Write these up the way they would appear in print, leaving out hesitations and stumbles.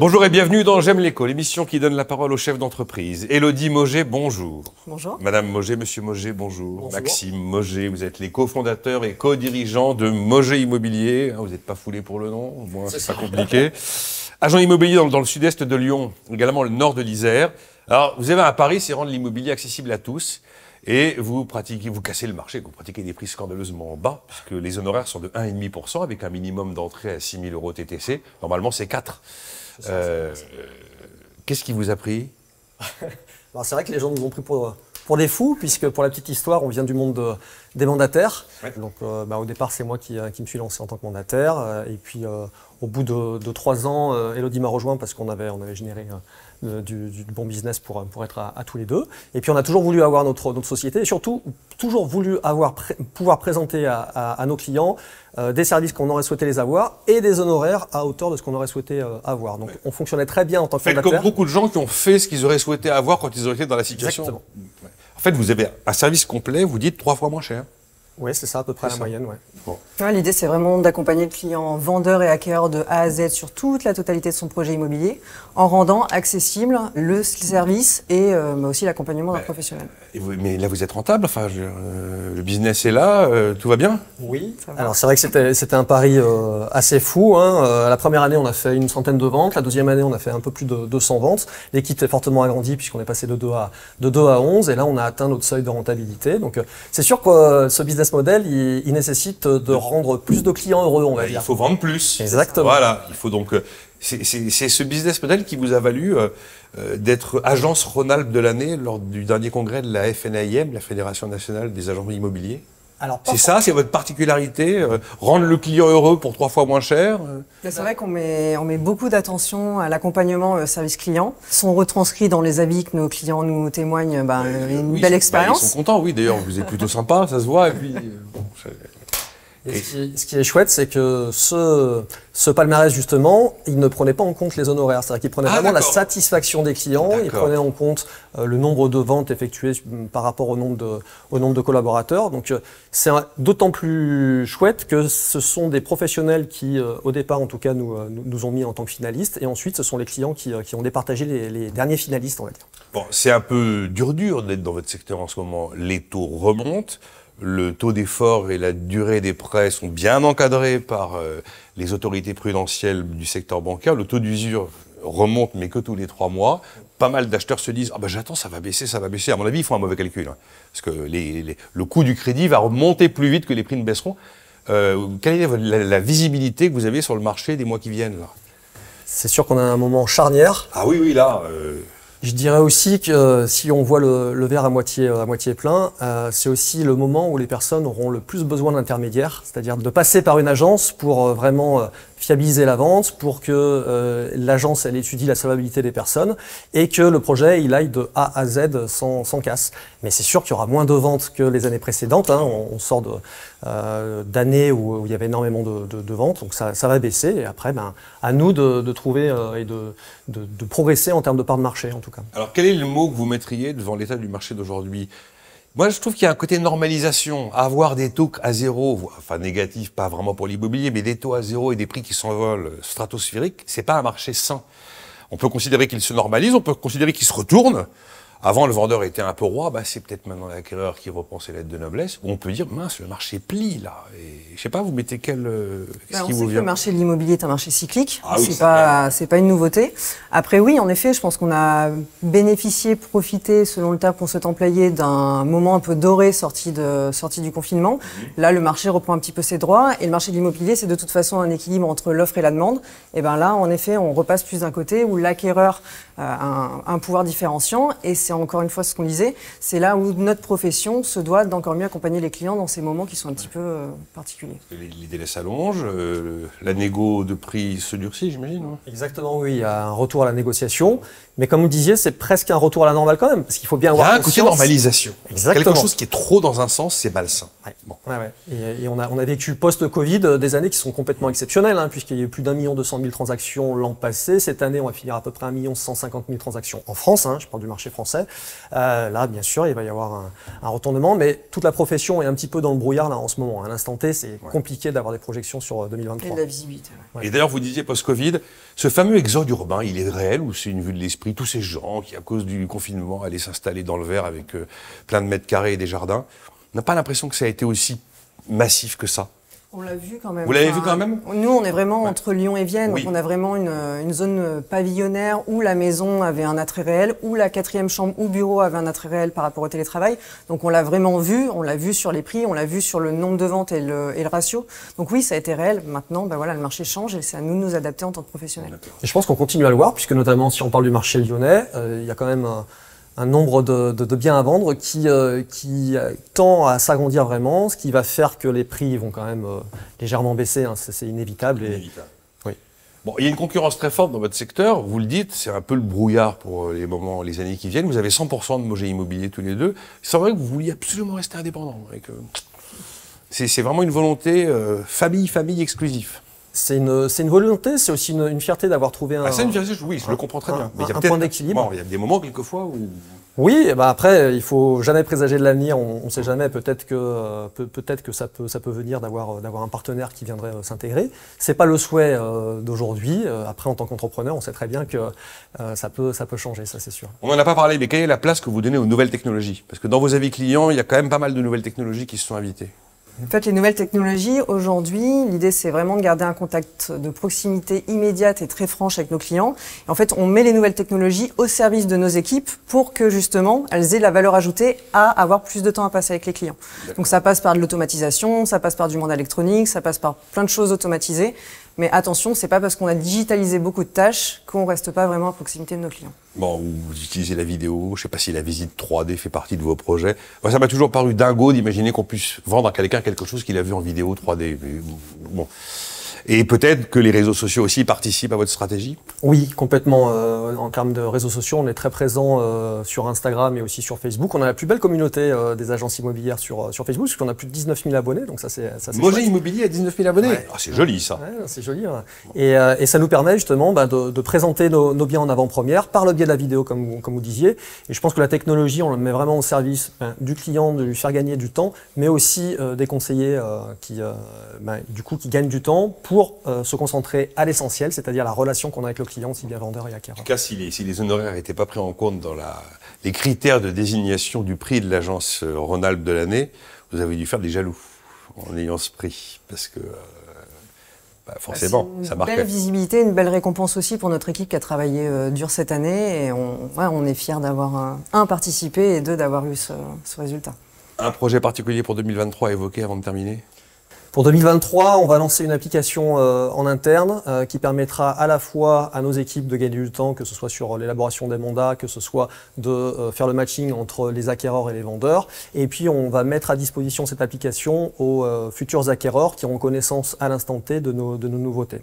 Bonjour et bienvenue dans J'aime l'éco, l'émission qui donne la parole aux chefs d'entreprise. Élodie Mauger, bonjour. Bonjour. Madame Mauger, Monsieur Mauger, bonjour. Bonjour. Maxime Mauger, vous êtes les cofondateurs et co-dirigeants de Mauger Immobilier. Vous n'êtes pas foulé pour le nom, au moins c'est pas compliqué. Agent immobilier dans le sud-est de Lyon, également le nord de l'Isère. Alors, vous avez un pari, c'est rendre l'immobilier accessible à tous. Et vous cassez le marché, vous pratiquez des prix scandaleusement bas, puisque les honoraires sont de 1,5% avec un minimum d'entrée à 6 000 € TTC. Normalement, c'est 4. Qu'est-ce qui vous a pris? C'est vrai que les gens nous ont pris pour des fous, puisque pour la petite histoire, on vient du monde des mandataires. Ouais. Donc au départ, c'est moi qui me suis lancé en tant que mandataire. Et puis au bout de 3 ans, Élodie m'a rejoint parce qu'on avait généré du bon business pour être à tous les deux. Et puis on a toujours voulu avoir notre société et surtout toujours voulu pouvoir présenter à nos clients des services qu'on aurait souhaité les avoir et des honoraires à hauteur de ce qu'on aurait souhaité avoir. Donc on fonctionnait très bien en tant que mandataire. Comme beaucoup de gens qui ont fait ce qu'ils auraient souhaité avoir quand ils auraient été dans la situation. Exactement. En fait, vous avez un service complet, vous dites 3 fois moins cher. Oui, c'est ça à peu près la moyenne. Ouais. Bon. Ouais, l'idée, c'est vraiment d'accompagner le client vendeur et acquéreur de A à Z sur toute la totalité de son projet immobilier, en rendant accessible le service et aussi l'accompagnement d'un professionnel. Mais là, vous êtes rentable, enfin, le business est là, tout va bien? Oui. Alors, c'est vrai que c'était un pari assez fou. La première année, on a fait une centaine de ventes. La deuxième année, on a fait un peu plus de 200 ventes. L'équipe est fortement agrandie puisqu'on est passé de 2 à 11. Et là, on a atteint notre seuil de rentabilité. Donc, c'est sûr que ce business model, il nécessite de rendre plus de clients heureux, on va dire. Il faut vendre plus. Exactement. Voilà, il faut donc... C'est ce business model qui vous a valu d'être agence Rhône-Alpes de l'année lors du dernier congrès de la FNAIM, la Fédération Nationale des Agents Immobiliers. C'est ça, c'est votre particularité, rendre le client heureux pour 3 fois moins cher. C'est vrai qu'on met beaucoup d'attention à l'accompagnement service client. Ils sont retranscrits dans les avis que nos clients nous témoignent une belle expérience. Ils sont contents, oui. D'ailleurs, vous êtes plutôt sympa, ça se voit. Et puis, ce qui est chouette, c'est que ce palmarès, justement, il ne prenait pas en compte les honoraires. C'est-à-dire qu'il prenait vraiment la satisfaction des clients, il prenait en compte le nombre de ventes effectuées par rapport au nombre de collaborateurs. Donc c'est d'autant plus chouette que ce sont des professionnels qui, au départ en tout cas, nous ont mis en tant que finalistes. Et ensuite, ce sont les clients qui ont départagé les derniers finalistes, on va dire. Bon, c'est un peu dur d'être dans votre secteur en ce moment. Les taux remontent. Le taux d'effort et la durée des prêts sont bien encadrés par les autorités prudentielles du secteur bancaire. Le taux d'usure remonte, mais que tous les 3 mois. Pas mal d'acheteurs se disent « Ah ben j'attends, ça va baisser, ça va baisser ». À mon avis, ils font un mauvais calcul. Parce que le coût du crédit va remonter plus vite que les prix ne baisseront. Quelle est la visibilité que vous avez sur le marché des mois qui viennent là? C'est sûr qu'on a un moment charnière. Ah oui, là... Je dirais aussi que si on voit le verre à moitié plein, c'est aussi le moment où les personnes auront le plus besoin d'intermédiaires, c'est-à-dire de passer par une agence pour vraiment fiabiliser la vente, pour que l'agence elle étudie la solvabilité des personnes et que le projet il aille de A à Z sans casse. Mais c'est sûr qu'il y aura moins de ventes que les années précédentes. On sort d'années où il y avait énormément de ventes, donc ça va baisser. Et après, à nous de trouver et de progresser en termes de part de marché en tout cas. Alors quel est le mot que vous mettriez devant l'état du marché d'aujourd'hui? Moi, je trouve qu'il y a un côté normalisation. Avoir des taux à zéro, enfin négatifs, pas vraiment pour l'immobilier, mais des taux à zéro et des prix qui s'envolent stratosphériques, c'est pas un marché sain. On peut considérer qu'il se normalise, on peut considérer qu'il se retourne. Avant, le vendeur était un peu roi, c'est peut-être maintenant l'acquéreur qui reprend ses lettres de noblesse. On peut dire, mince, le marché plie, là. Et, je sais pas, vous mettez quel... on sait que le marché de l'immobilier est un marché cyclique. C'est pas une nouveauté. Après, oui, en effet, je pense qu'on a bénéficié, profité, selon le terme qu'on souhaite employer, d'un moment un peu doré sorti du confinement. Là, le marché reprend un petit peu ses droits. Et le marché de l'immobilier, c'est de toute façon un équilibre entre l'offre et la demande. Et là, en effet, on repasse plus d'un côté où l'acquéreur a un pouvoir différenciant. Et c'est encore une fois ce qu'on disait, c'est là où notre profession se doit d'encore mieux accompagner les clients dans ces moments qui sont un petit peu particuliers. Les délais s'allongent, la négo de prix se durcit, j'imagine. Exactement, oui, il y a un retour à la négociation, mais comme vous disiez, c'est presque un retour à la normale quand même, parce qu'il faut bien avoir un côté normalisation. Exactement. Quelque chose qui est trop dans un sens, c'est malsain. Ouais. Bon. Et on a vécu post-Covid des années qui sont complètement exceptionnelles, hein, puisqu'il y a eu plus d'1 200 000 transactions l'an passé. Cette année, on va finir à peu près 1 150 000 transactions en France, hein, je parle du marché français. Là, bien sûr, il va y avoir un retournement, mais toute la profession est un petit peu dans le brouillard là, en ce moment. À l'instant T, c'est compliqué d'avoir des projections sur 2023. Et de la visibilité. Ouais. Et d'ailleurs, vous disiez post-Covid, ce fameux exode urbain, il est réel ou c'est une vue de l'esprit? Tous ces gens qui, à cause du confinement, allaient s'installer dans le vert avec plein de mètres carrés et des jardins, on n'a pas l'impression que ça a été aussi massif que ça? On l'a vu quand même. Vous l'avez vu quand même? Nous, on est vraiment entre Lyon et Vienne. Oui. Donc on a vraiment une zone pavillonnaire où la maison avait un attrait réel, où la 4e chambre ou bureau avait un attrait réel par rapport au télétravail. Donc on l'a vraiment vu, on l'a vu sur les prix, on l'a vu sur le nombre de ventes et le ratio. Donc oui, ça a été réel. Maintenant, ben voilà, le marché change et c'est à nous de nous adapter en tant que professionnels. Et je pense qu'on continue à le voir, puisque notamment si on parle du marché lyonnais, il y a quand même un nombre de biens à vendre qui tend à s'agrandir vraiment, ce qui va faire que les prix vont quand même légèrement baisser, hein, c'est inévitable. Inévitable. Oui. Bon, il y a une concurrence très forte dans votre secteur, vous le dites, c'est un peu le brouillard pour les années qui viennent. Vous avez 100% de Mogé Immobilier tous les deux. C'est vrai que vous vouliez absolument rester indépendant. C'est vraiment une volonté famille exclusif. C'est une volonté, c'est aussi une fierté d'avoir trouvé un... c'est une fierté, oui, je le comprends très bien. Mais il y a un point d'équilibre. Bon, il y a des moments, quelquefois, où... Oui, et ben après, il faut jamais présager de l'avenir, on ne sait jamais, peut-être que ça peut venir d'avoir un partenaire qui viendrait s'intégrer. C'est pas le souhait d'aujourd'hui. Après, en tant qu'entrepreneur, on sait très bien que ça peut changer, ça c'est sûr. On n'en a pas parlé, mais quelle est la place que vous donnez aux nouvelles technologies? Parce que dans vos avis clients, il y a quand même pas mal de nouvelles technologies qui se sont invitées. En fait, les nouvelles technologies, aujourd'hui, l'idée, c'est vraiment de garder un contact de proximité immédiate et très franche avec nos clients. Et en fait, on met les nouvelles technologies au service de nos équipes pour que, justement, elles aient la valeur ajoutée à avoir plus de temps à passer avec les clients. Donc, ça passe par de l'automatisation, ça passe par du mandat électronique, ça passe par plein de choses automatisées. Mais attention, c'est pas parce qu'on a digitalisé beaucoup de tâches qu'on reste pas vraiment à proximité de nos clients. Bon, vous utilisez la vidéo, je sais pas si la visite 3D fait partie de vos projets. Moi, ça m'a toujours paru dingo d'imaginer qu'on puisse vendre à quelqu'un quelque chose qu'il a vu en vidéo 3D. Mais bon. Et peut-être que les réseaux sociaux aussi participent à votre stratégie? Oui, complètement. En termes de réseaux sociaux, on est très présent sur Instagram et aussi sur Facebook. On a la plus belle communauté des agences immobilières sur Facebook, parce qu'on a plus de 19 000 abonnés. Donc ça, c'est Mogé Immobilier à 19 000 abonnés. Ouais. Oh, c'est joli, ça. Ouais, c'est joli. Ouais. Et ça nous permet justement de présenter nos biens en avant-première par le biais de la vidéo, comme vous disiez. Et je pense que la technologie, on le met vraiment au service du client, de lui faire gagner du temps, mais aussi des conseillers qui gagnent du temps pour se concentrer à l'essentiel, c'est-à-dire la relation qu'on a avec le client, aussi bien vendeur et acquéreur. En tout cas, si les honoraires n'étaient pas pris en compte dans les critères de désignation du prix de l'agence Rhône-Alpes de l'année, vous avez dû faire des jaloux en ayant ce prix, parce que forcément, ça marque. Une belle visibilité, une belle récompense aussi pour notre équipe qui a travaillé dur cette année, et on est fiers d'avoir participé et d'avoir eu ce résultat. Un projet particulier pour 2023 à évoquer avant de terminer? Pour 2023, on va lancer une application en interne qui permettra à la fois à nos équipes de gagner du temps, que ce soit sur l'élaboration des mandats, que ce soit de faire le matching entre les acquéreurs et les vendeurs. Et puis on va mettre à disposition cette application aux futurs acquéreurs qui auront connaissance à l'instant T de nos nouveautés.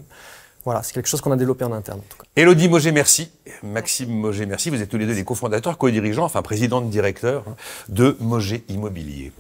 Voilà, c'est quelque chose qu'on a développé en interne en tout cas. Élodie Mogé, merci. Maxime Mogé, merci. Vous êtes tous les deux des cofondateurs, co-dirigeants, enfin présidents, directeurs de Mogé Immobilier.